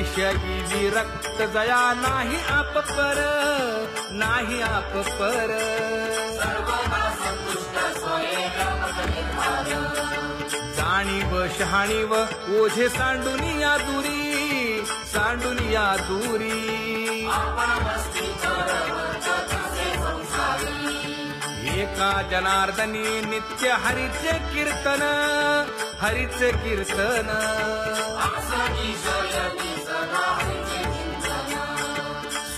विषयी विरक्त जया नाही आप पर, नाही आप पर. जाणीव शहाणीव ओझे सांडुनिया दुरी, सांडुनिया दुरी. एका जनार्दनी नित्य हरीचे कीर्तन, हरीचे कीर्तन.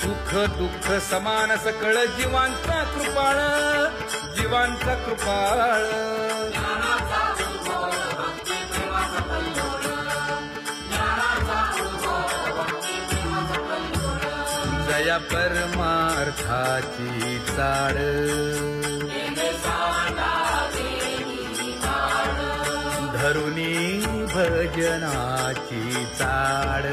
सुख दुःख समान सकळ जीवांचा कृपाळ, जीवांचा कृपाळ. जया परमार्थाची चाळ, धरुनी भजनाची चाळ.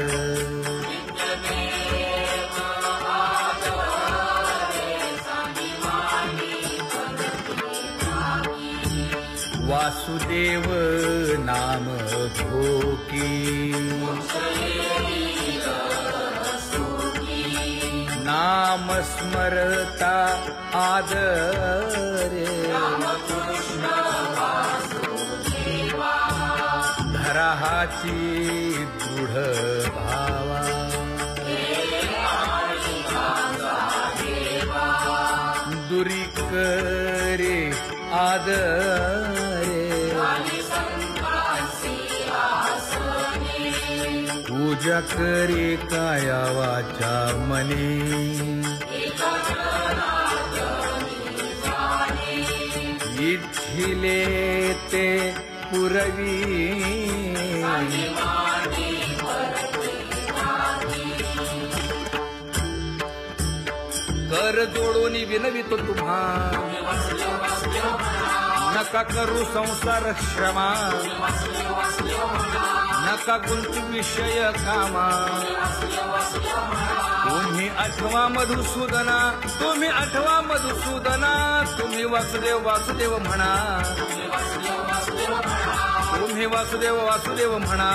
वासुदेव नाम भोकी, नाम स्मरता आदरे. धराहाची दृढ भावा, दुरी करे आदरे. पूजा करे काया वाचा मने, इच्छिले ते पुरवी. कर जोडून विनवितो तुम्हा, नका करू संसार श्रमा. नका गुंतू विषय कामा. तुम्ही आठवा मधुसूदना, तुम्ही आठवा मधुसूदना. तुम्ही वासुदेव वासुदेव म्हणा, तुम्ही वासुदेव वासुदेव म्हणा.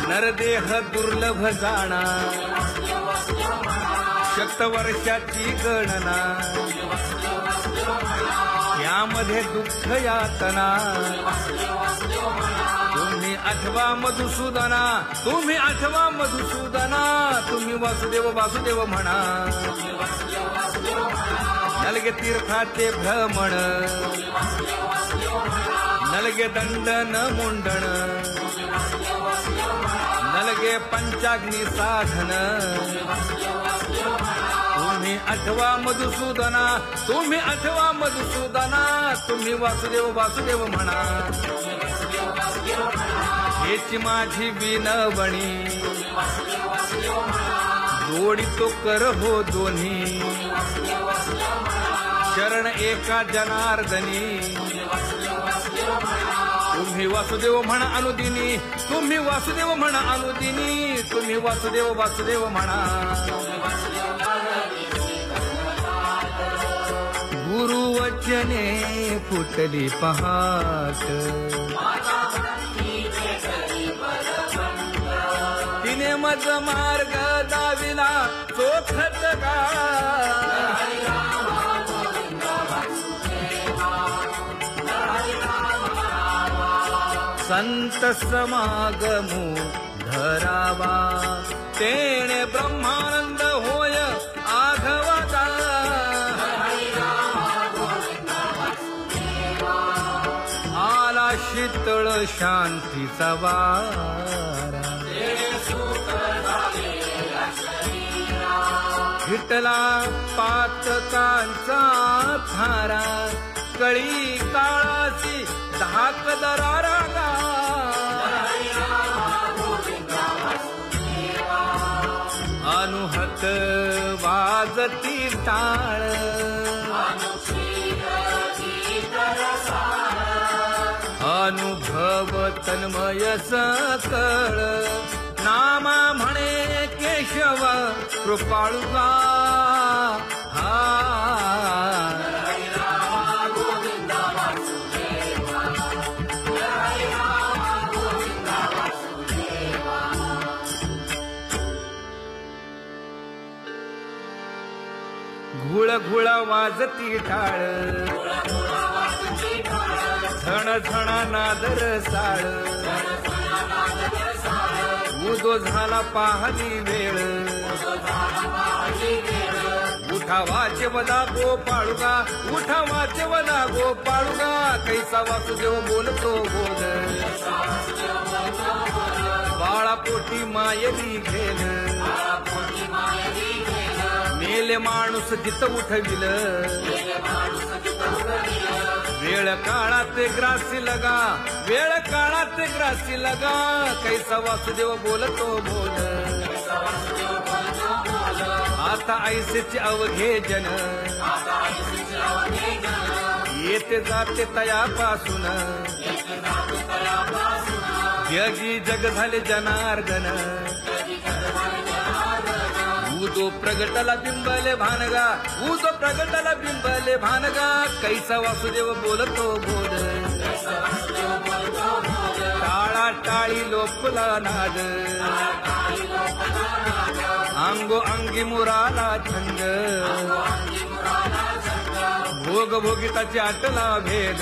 नरदेह दुर्लभ जाणा, शतवर्षाची गणना. यामध्ये दुःख यातना. तुम्ही आठवा मधुसूदना, तुम्ही आठवा मधुसूदना. तुम्ही वासुदेव वासुदेव म्हणा. नलगे तीर्थाचे भ्रमण, नलगे दंडन मुंडण. नलगे पंचाग्नी साधन. तुम्ही आठवा मधुसूदना, तुम्ही आठवा मधुसूदना. तुम्ही वासुदेव वासुदेव म्हणा. हेची माझी विनवणी, जोडितो कर हो दोन्ही. शरण एका जनार्दनी. तुम्ही वासुदेव म्हणा अनुदिनी, तुम्ही वासुदेव म्हणा अनुदिनी. तुम्ही वासुदेव वासुदेव म्हणा. गुरुवचने फुटली पहाट, तिने मज मार्ग दाविला चोखत गा. संत समागमू धरावा, तेणे ब्रह्मानंद होय आघवता. आला शीतळ शांतीचा वारा, हिटला पातकांचा थारा. कळी काळाची धाक दरारा गा. अनुहत वाजती टाळ, अनुभव तन्मय सकळ. नामा म्हणे केशव कृपाळुगा. घुळ वाजती टाळ झण झणा नादर साळ उदो झाला पाहली वेळ उठावाचे वदा गोपाळुगा उठावाचे वदा गोपाळुगा कैसा वासुदेव बोलतो बोल बाळा पोटी मायरी घेल मेले माणूस जित उठविल वेळ काळात ग्रासी लगा वेळ काळात ग्रासी लगा कैसा वासुदेव बोलतो बोल आता ऐसेचे अवघे जन येते जाते तयापासून जगी जग झाले जनार्दन उदो प्रगटला बिंबले भानगा उदो प्रगटला बिंबले भानगा कैसा वासुदेव बोलतो बोल टाळा टाळी लोपला नाद अंगो अंगी मुराला छंद भोग भोगिताची आटला भेद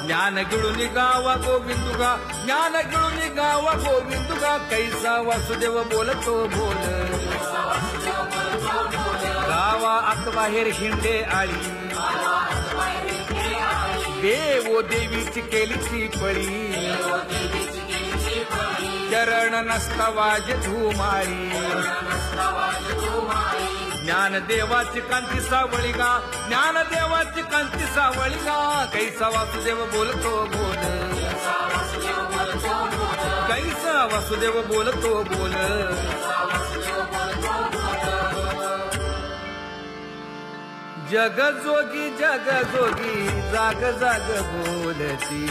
ज्ञान गिळून गावा गोविंदुगा ज्ञान गिळून गावा गोविंदुगा कैसा वासुदेव बोलतो बोल गावा आत बाहेर हिंडे आळी देवो देवीची केलीची पळी चरण नसता वाज धुमाळी ज्ञानदेवाची कांती सावळी गा ज्ञानदेवाची कांती सावळी गा कैसा वासुदेव बोलतो बोल कैसा वासुदेव बोलतो बोल जग जोगी जाग जाग बोलती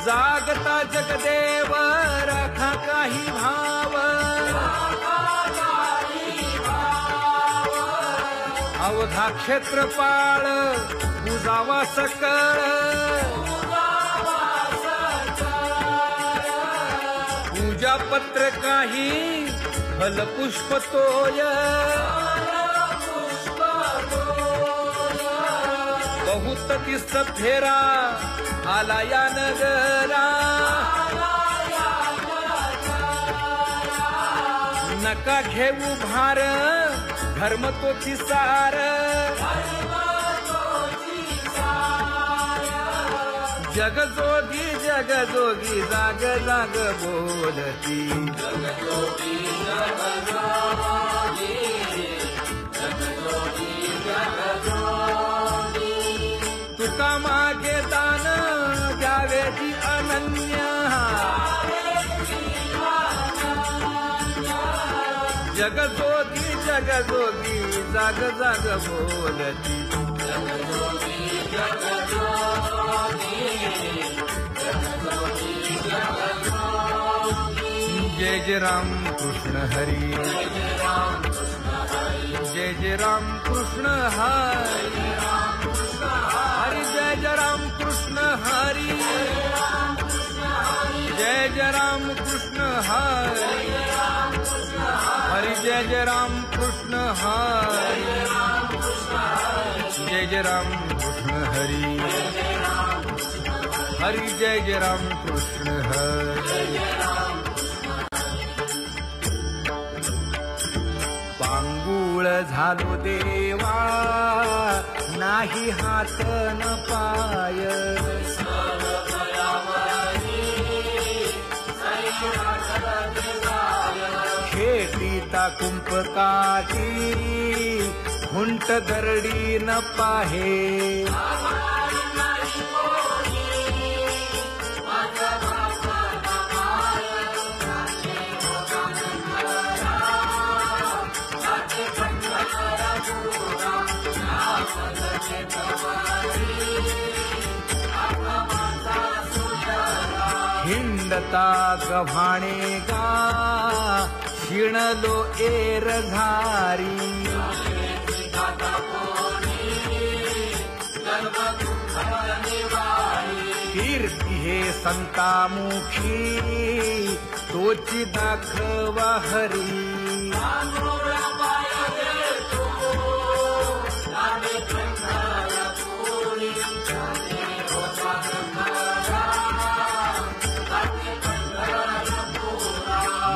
जागता जगदेव राखा काही भाव अवधा क्षेत्रपाळ बुजावा सकळ पूजा पत्र काही फलपुष्प तोय बहुत तीस फेरा आला या नगरा नका घेऊ भार धर्म तोची सार जगजोगी जाग जाग बोलती तुका मागे दान द्यावेची अनन्य जगजोगी जाग जाग बोलती जय जय राम कृष्ण हरी जय जय राम कृष्ण हरी हरि जय जय राम कृष्ण हरि जय जय राम कृष्ण हरि हरि जय जय राम कृष्ण हरि जय जय राम कृष्ण हरि हरि जय जय राम कृष्ण हरि पांगुळ झालो देवा नाही हात न पाय खेटीता कुंपकाठी हुंट दरडी न पाहे हिंडता गव्हाणे गा शिणलो एर घारी कीर्ती हे संतामुखी तोची दाखवा हरी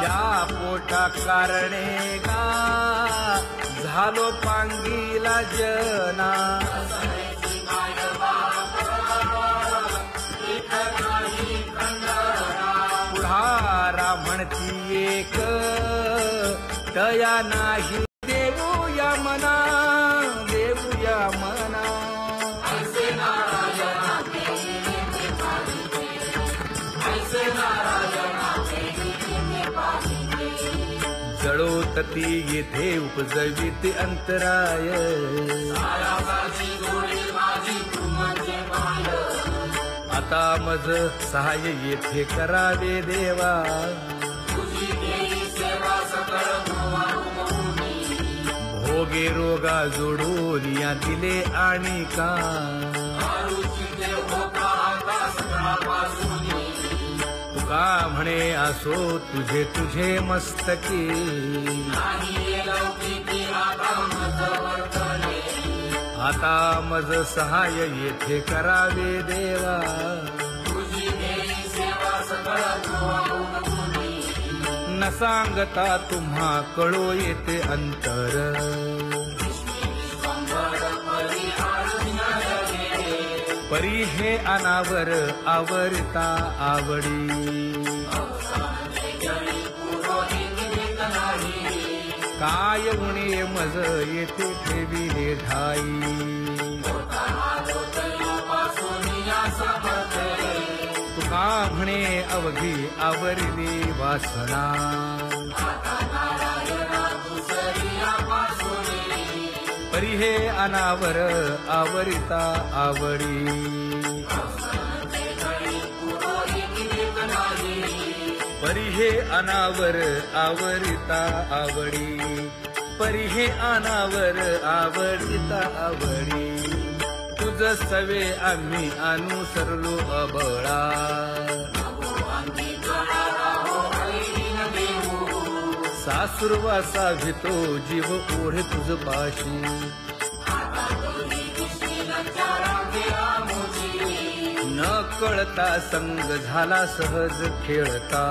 या पोटा कारणे गा झालो पांगीला जना पुढारा म्हणती एक तया नाही देऊया मना देऊया मना जळोतती येथे उपजविते अंतराय आता मज सहाय्य येथे करावे देवा भोगे रोगा जोडून या दिले आणि का तुका म्हणे असो तुझे तुझे मस्तकी आता मज सहाय्य येथे करावे देवा न सांगता तुम्हा कळो येते अंतर परी हे अनावर आवरता आवडी काय उणे मज येथे ठेविले ठाई तुका म्हणे अवघी आवरली वासना परी हे अनावर आवरिता आवडी परी हे अनावर आवरिता आवडी परी हे अनावर आवडिता आवडी तुझ सवे आम्ही अनुसरलो अबळा सासुरवासा भितो जीव ओढे तुझ पाशी न कळता संग झाला सहज खेळता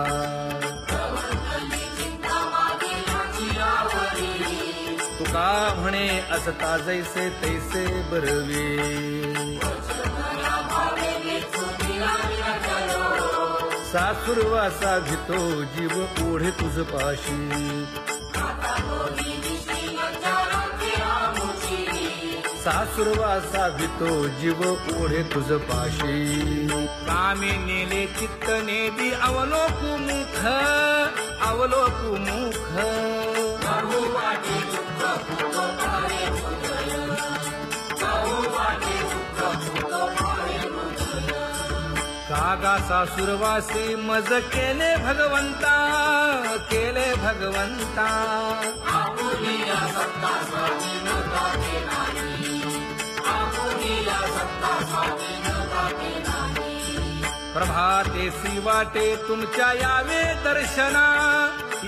तुका म्हणे असता जैसे तैसे बरवे सासुरवासा भितो जीव ओढे तुझ पाशी सासुरवासा भितो जीव ओढे तुझ पाशी कामे नेले चित्त नेबी अवलोकु मुख अवलोकु मुख कागा सासुरवासी मज केले भगवंता केले भगवंता प्रभाते वाटे तुमच्या यावे दर्शना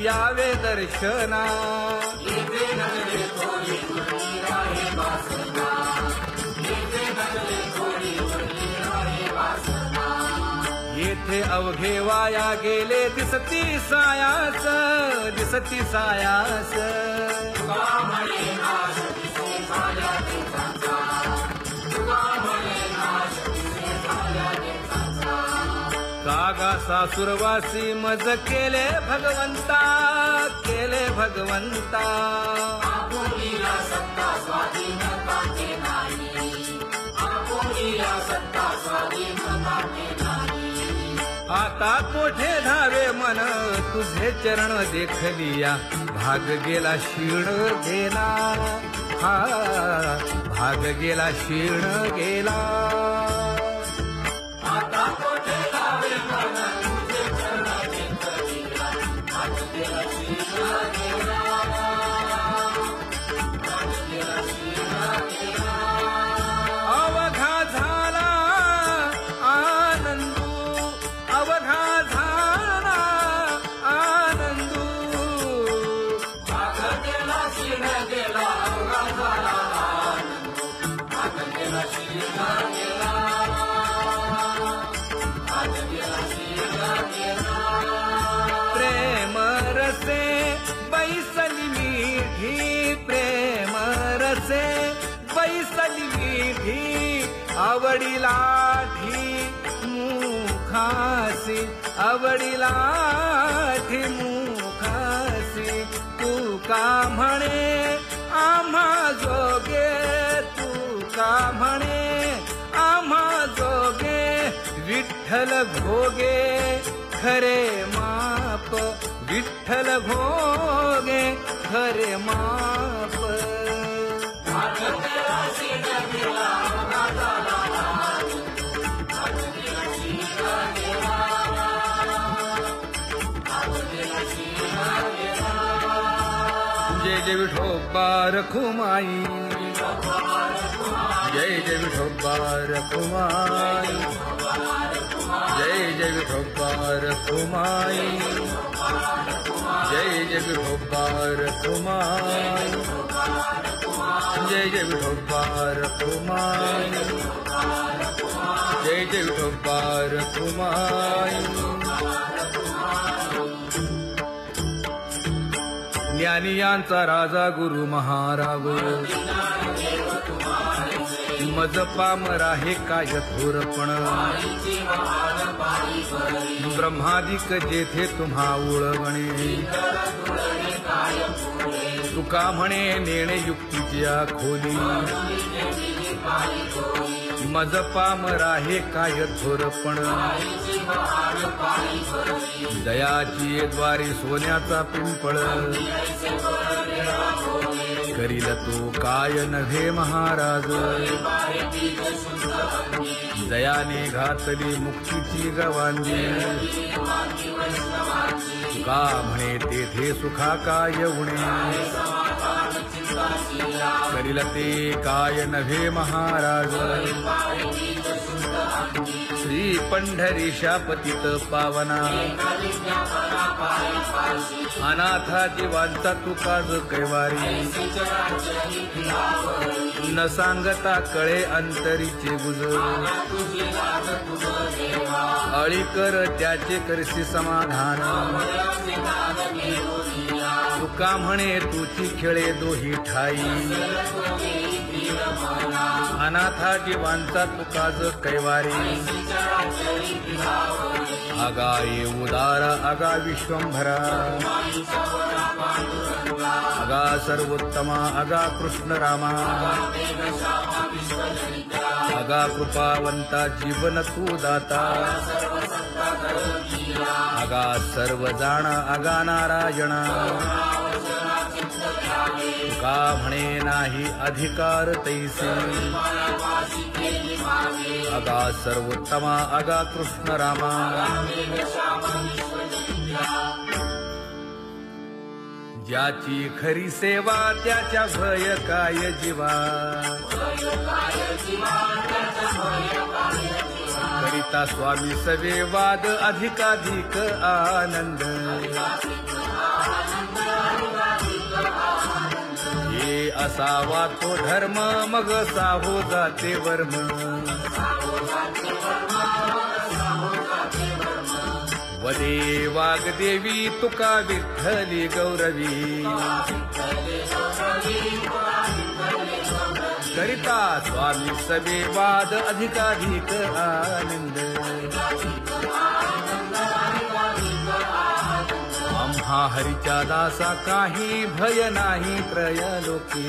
यावे दर्शना येथे अवघे वाया गेले दिसती सायास दिसती सायास कागा सासुरवासी मज केले भगवंता केले भगवंता आता कोठे धावे मन तुझे चरण देखलिया भाग गेला क्षीण गेला हा भाग गेला क्षीण गेला आता कोठे धावे मन तुझे चरण देखलिया भाग गेला क्षीण गेला अवघा झाला आनंदू असे बैसली विधी आवडिलाठी मुखासी आवडिलाठी मुखासी तू का म्हणे आम्हा जोगे तू का म्हणे आम्हा जोगे विठ्ठल भोगे खरे माप विठ्ठल भोगे खरे माप जय जय विठोबा रखुमाई जय जय विठोबा रखुमाई जय जय विठोबा रखुमाई जय जय विठोबा रखुमाई जय जय विठोबा रखुमाई जय जय विठोबा रखुमाई ज्ञानियांचा राजा गुरु महाराज मज पामरा हे काय थोरपण ब्रह्मादिक जेथे तुम्हा उळवणे तुका म्हणे नेणे युक्तीची खोली मज पामरा हे काय थोरपण दयाची द्वारे सोन्याचा पिंपळ करील तो काय नव्हे महाराज दयाने घातली मुक्तीची गवांजी का म्हणे तेथे सुखा काय उणे करील ते काय नव्हे महाराज श्री पंढरीशा पतित पावना अनाथा जीवांचा तुकाज कैवारी न सांगता कळे अंतरीचे गुज अळी कर त्याचे करसी समाधान तुका म्हणे तुची खेळे दोही ठाई अनाथा जीवांचा तुकाज कैवारी आगा ये उदार आगा विश्वंभरा आगा सर्वोत्तमा आगा कृष्ण रामा आगा कृपावंता जीवन तू दाता आगा सर्व जाणा आगा नारायणा का म्हणे नाही अधिकार तैसे आगा सर्वोत्तमा आगा कृष्ण रामा ज्याची खरी सेवा त्याच्या भय काय जीवा करिता स्वामी सवे वाद अधिकाधिक आनंद हे असावा तो धर्म मग साहो जाते वर्म वदे वाग्देवी तुका विठ्ठली गौरवी करिता स्वामी सवे वाद अधिकाधिक आनंद आम्हा हरीच्या दासा काही भय नाही त्रयलोकी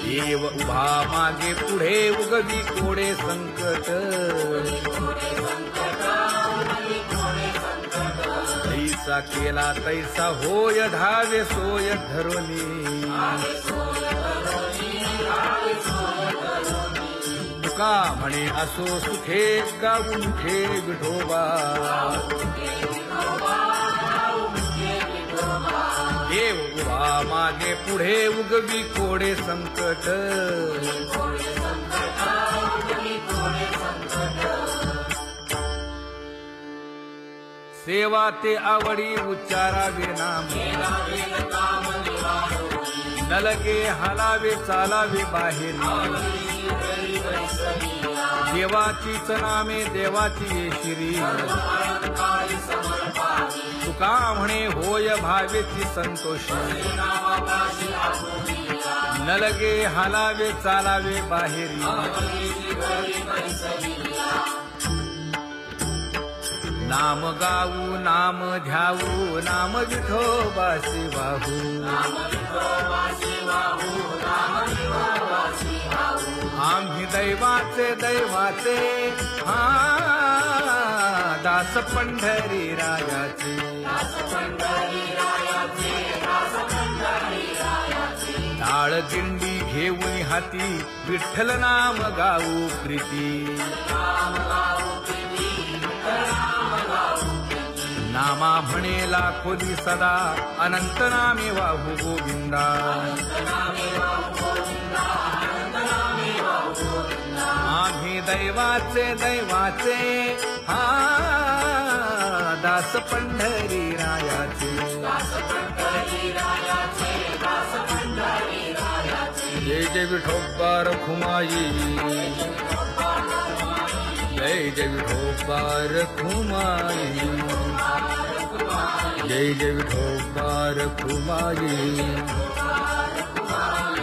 देव उभा मागे पुढे उगवी कोडे संकट तैसा केला तैसा होय धावे सोय धरोनी तुका म्हणे असो सुखे गाऊन ठे विठोबा देव उभा मागे पुढे उगवी कोडे संकट सेवा ते आवडी उच्चारावे नाम नलगे हालावे चालावे बाहेरी देवाचीच नामे देवाची येशिरी तुका म्हणे होय भावेची संतोषी नलगे हालावे चालावे बाहेरी नाम गाऊ नाम ध्याऊ नाम विठोबासी वाहू आम्ही दैवाचे हा दास पंढरी रायाचे टाळ दिंडी घेऊन हाती विठ्ठल नाम गाऊ प्रीती नामा म्हणेला खोली सदा अनंत नामे वाहू गोविंदा आम्ही दैवाचे हा दास पंढरी रायाचे जय जय विठोबा रखुमाई जय जय विठोबा रखुमाई जय जय विठोबा रखुमाई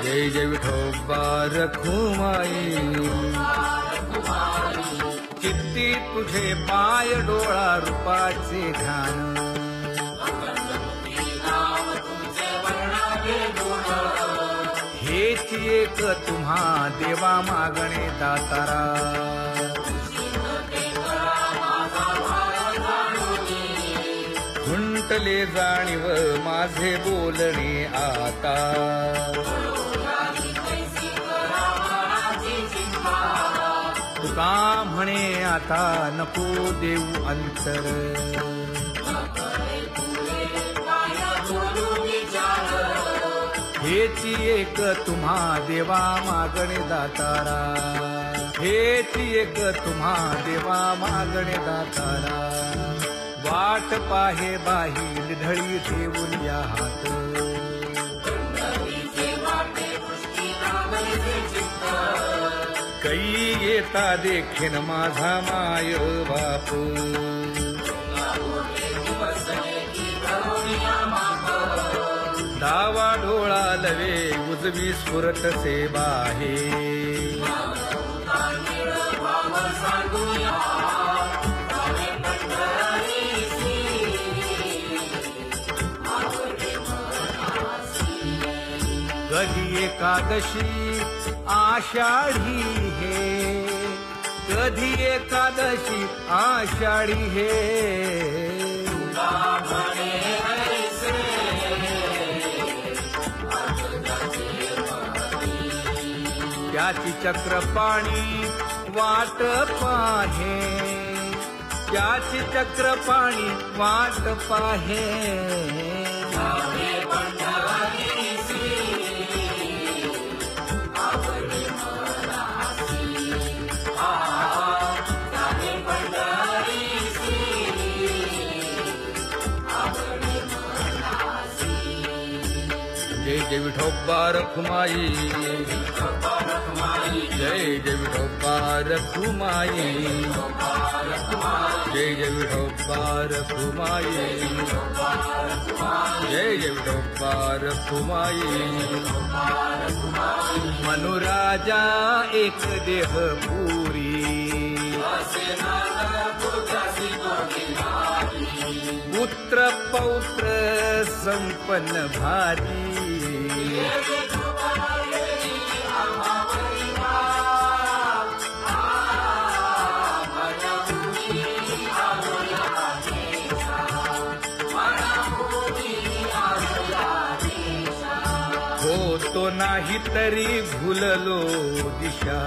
जय जय विठोबा रखुमाई चित्ती तुझे पाय डोळा रूपाचे ध्यान हेच एक तुम्हा देवा मागणे दातारा खुंटले जाणीव माझे बोलणे आता तुका म्हणे आता नको देऊ अंतर हेची एक तुम्हा देवा मागणे दातारा हेची एक तुम्हा देवा मागणे दातारा वाट पाहे बाही ढळी ठेवून या हात कै येता देखेन माझा माय बाप डावा डोळा लवे उजवी स्फुरत से बाहे कधी एकादशी आषाढी हे कधी एकादशी आषाढी हे त्याची चक्रपाणी वाट पाहे त्याची चक्रपाणी वाट पाहे जय जय विठोबा रखुमाई जय जय विठोबा रखुमाई जय जय विठोबा रखुमाई जय जय विठोबा रखुमाई मनुराजा एक देह पुरी पुत्र पौत्र संपन्न भारी होतो नाही तरी भुललो दिशा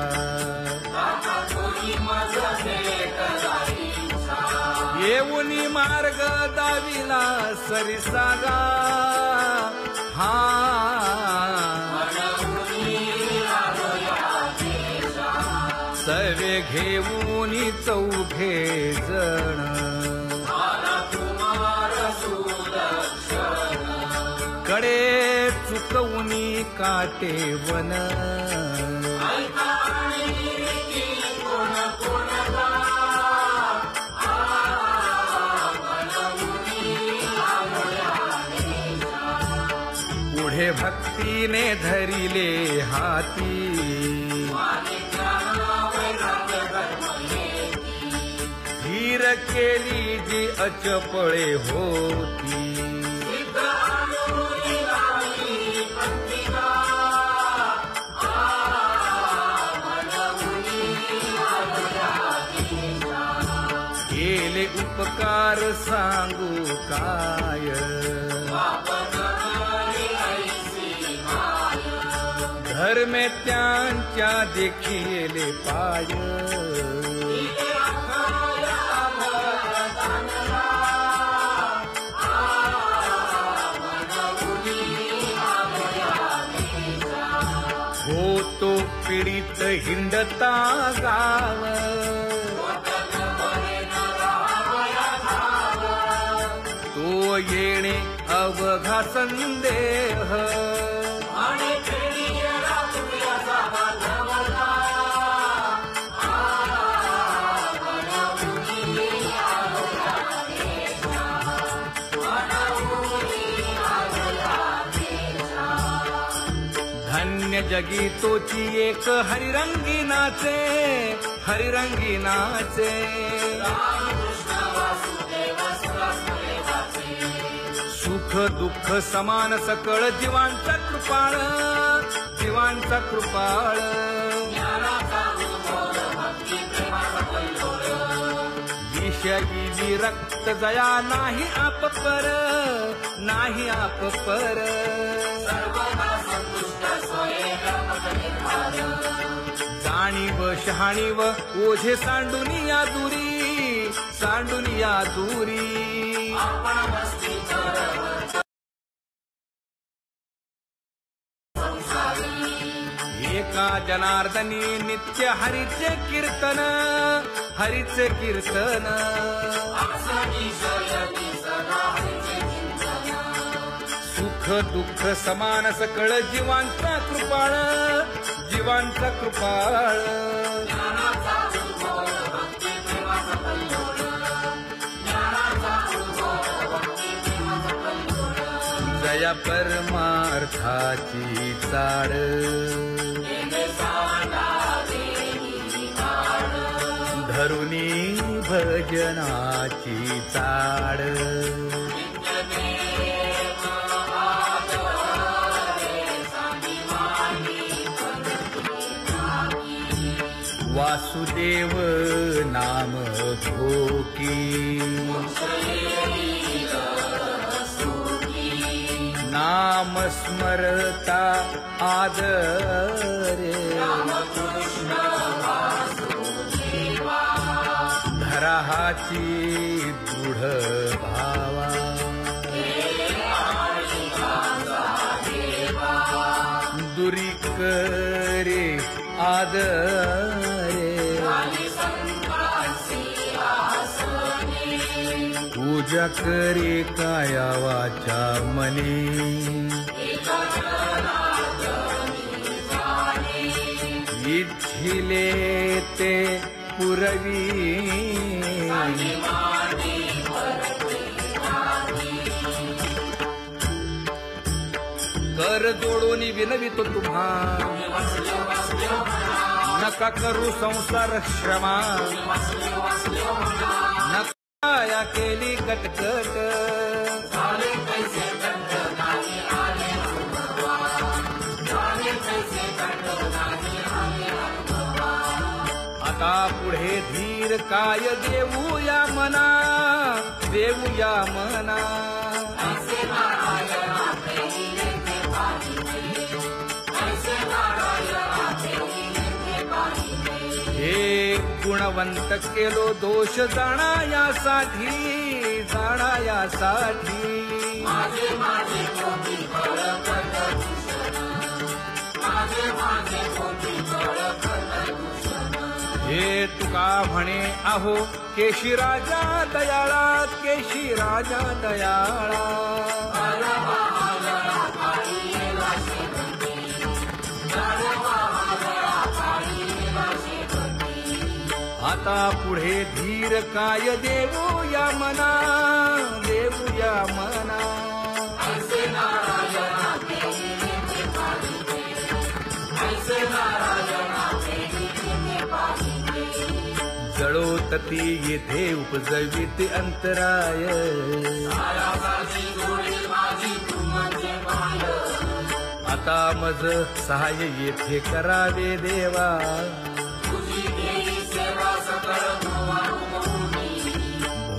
येऊनी मार्ग दाविला सरिसागा हा सवे घेऊनी चौघे जण कडेच चुकवूनी काटेवन पुढे भक्तीने धरिले हाती धीर केली जी अचपळे होती केले उपकार सांगू काय धर्मे त्यांच्या देखिले पाय होतो पीडित हिंडता गाव तो येणे अवघा संदेह धन्य जगी तोची एक हरिरंगी नाचे हरिरंगी नाचे सुख दुःख समान सकळ जीवांचा कृपाळ जीवांचा कृपाळ विषयी विरक्त जया नाही आपपर नाही आपपर जाणीव शहाणीव ओझे सांडुनिया दूरी एका जनार्दनी नित्य हरीचे कीर्तन सुख दुःख समान सकळ जीवांचा कृपाळ जया परमार्थाची चाड धरुनी भजनाची चाड वासुदेव नाम भोकी नाम स्मरता आदरे धराहाची दृढ भावा दुरी करे आदरे पूजा करे काया वाचा मने इच्छिले ते पुरवी कर जोडून विनवितो तुम्हा नका करू संसार श्रमा नका केली कटकट आता पुढे धीर काय देऊया मना हे गुणवंत केलो दोष जाणायासाठी हे तुका म्हणे आहो केशी राजा दयाळा आता पुढे धीर काय देऊया मना, देऊया मना. जळोतती येथे उपजविते अंतराय, आता मज सहाय्य येथे करावे देवा.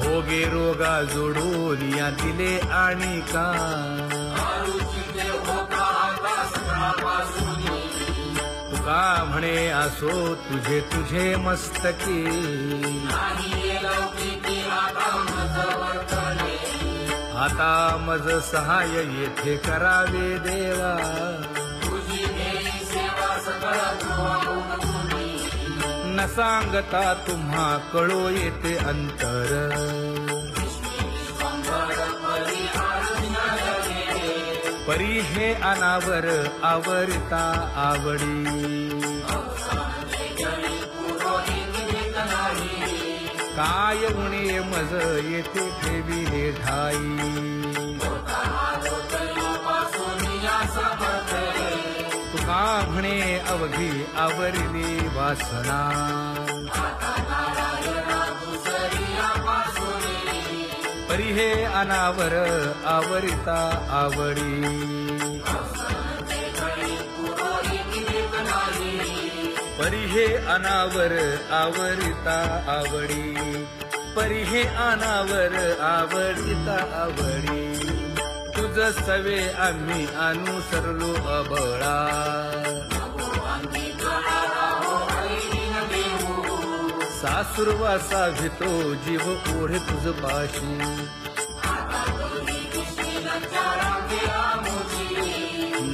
भोगे रोगा जोडून या दिले आणि का, तुका म्हणे असो तुझे तुझे मस्तकी. आता मज सहाय्य येथे करावे देवा. न सांगता तुम्हा कळो येते अंतर, परी हे अनावर आवरता आवडी. काय उणे मज येथे ठेविले ठाई, तुका म्हणे अवघी आवरली वासना. परी हे अनावर आवरिता आवडी. परी हे अनावर आवरिता आवडी. परी हे अनावर आवडिता आवडी. तुझ सवे आम्ही अनुसरलो अबळा, सासुरवासा भितो जीव ओढे तुझ पाशी.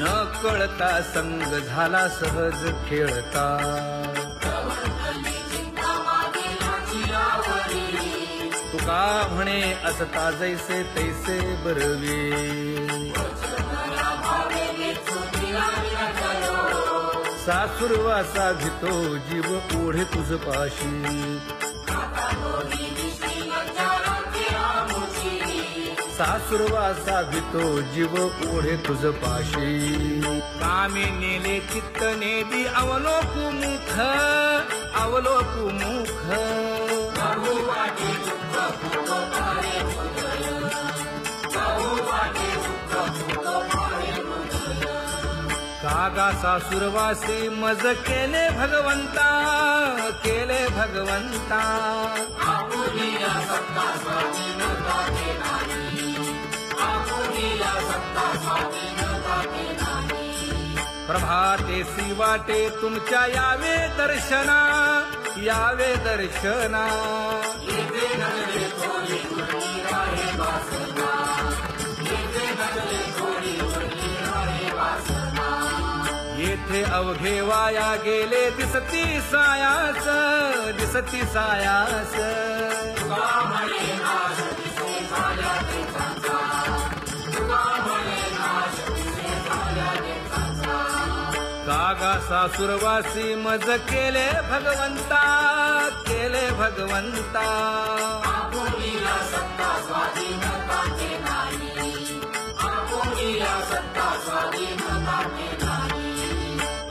न कळता संग झाला सहज खेळता, तुका म्हणे असता जैसे तैसे बरवे. सासुरवासा भितो जीव ओढे तुझ पाशी. सासुरवासा भितो जीव ओढे तुझ पाशी. कामी नेले चित्त नेबी अवलोकु मुख, अवलोकु मुख. कागा सासुरवासी मज केले भगवंता, केले भगवंता. प्रभातेसी वाटे तुमच्या यावे दर्शना, यावे दर्शना. येथे अवघे वाया गेले दिसती सायास, दिसती सायास. कागा सासुरवासी मज केले भगवंता, केले भगवंता.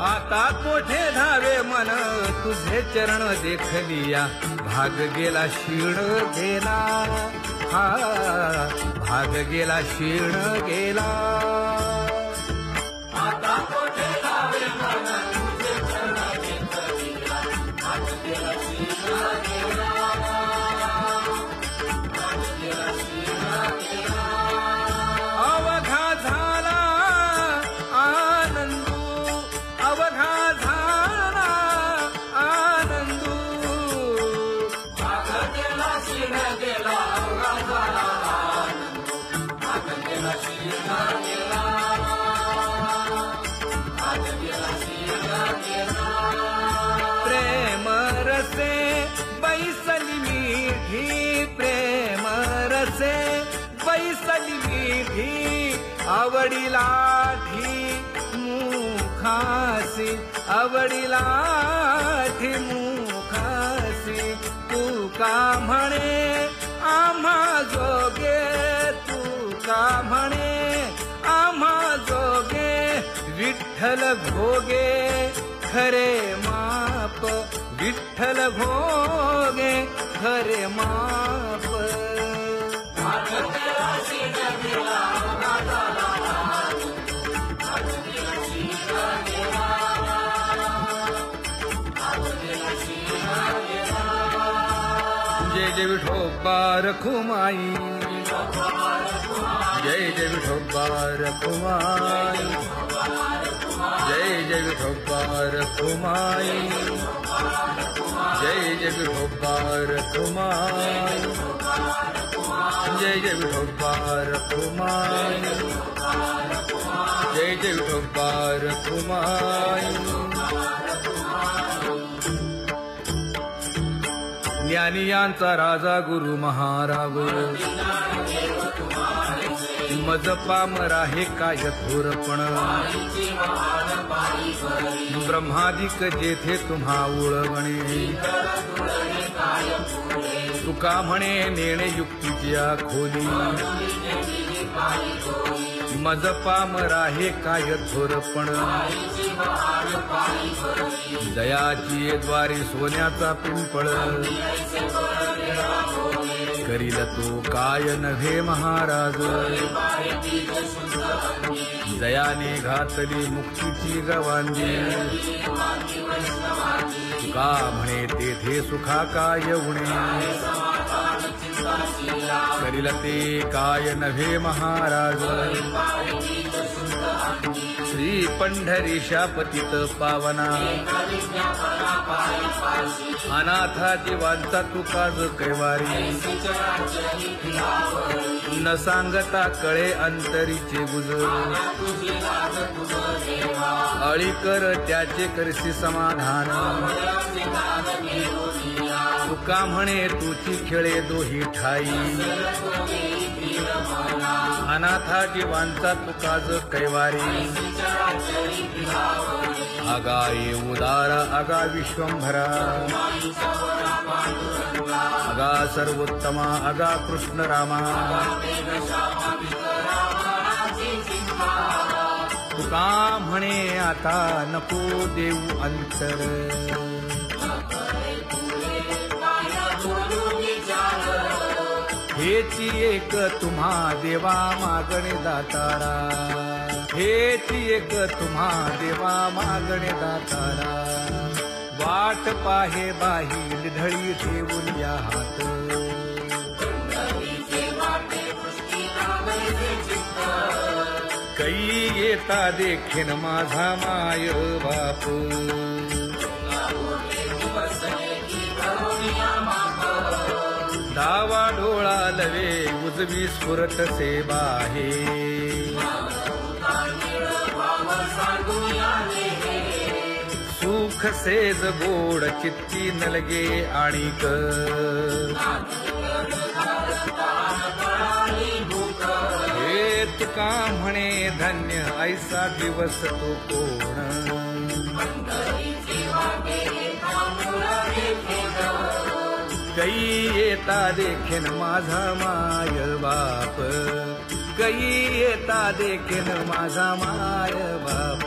आता कोठे धावे मन तुझे चरण देखलिया. भाग गेला क्षीण गेला, हा भाग गेला क्षीण गेला. आता कोठे धावे मन तुझे चरण देखलिया. भाग गेला क्षीण गेला, भाग गेला क्षीण गेला. अवघा झाला आनंदू, अवघा झाला आनंदू. भाग गेला क्षीण गेला, अवघा झाला आनंदू. भाग गेला क्षीण गेला, भाग गेला क्षीण गेला. प्रेम रसे बैसली मीठी, प्रेम रसे बैसली मीठी. आवडिलाठी मुखासी, आवडिलाठी मुखासी. कशी तू का म्हणे आम्हा जोगे, तू का म्हणे आम्हा जोगे, विठ्ठल भोगे खरे माप, विठ्ठल भोगे खरे माप. जय जय विठोबा रखुमाई, जय जय विठोबा रखुमाई, जय जय विठोबा रखुमाई, जय जय विठोबा रखुमाई, जय जय विठोबा रखुमाई, जय जय विठोबा रखुमाई. ज्ञानियांचा राजा गुरु महाराज, मज पामरा हे काय थोरपण, ब्रह्मादिक जेथे तुम्हा उळवणे, तुका म्हणे नेणे युक्तीची खोली, मज पामरा हे काय थोरपण, दयाची द्वारी सोन्याचा पिंपळ, करील तो काय नव्हे महाराज, दयाने घातली मुक्तीची गवांजी, तुका म्हणे तेथे सुखा काय उणे, करील ते काय नव्हे महाराज, श्री पंढरीशा पतित पावना, अनाथा जीवांचा तुकाज कैवारी, न सांगता कळे अंतरीचे गुज, अळी कर त्याचे करसी समाधान, तुका म्हणे तुची खेळे दोही ठाई, अनाथा जीवांचा तुकाज कैवारी, आगाये उदारा आगा विश्वंभरा, आगा सर्वोत्तमा आगा कृष्ण रामा, तुका म्हणे आता नको देऊ अंतर, हेची एक तुम्हा देवा मागणे दातारा, हेची एक तुम्हा देवा मागणे दातारा, वाट पाहे बाही ढळी ठेवून या हात, कै येता देखीन माझा माय बाप, डावा डोळा लवे उजवी स्फुरत सेवा हे, सुख सेज गोड चित्ती नलगे आणिक, हे तुका म्हणे धन्य ऐसा दिवस तो कोण, कै येता देखीन माझा माय बाप, कै येता देखीन माझा माय बाप.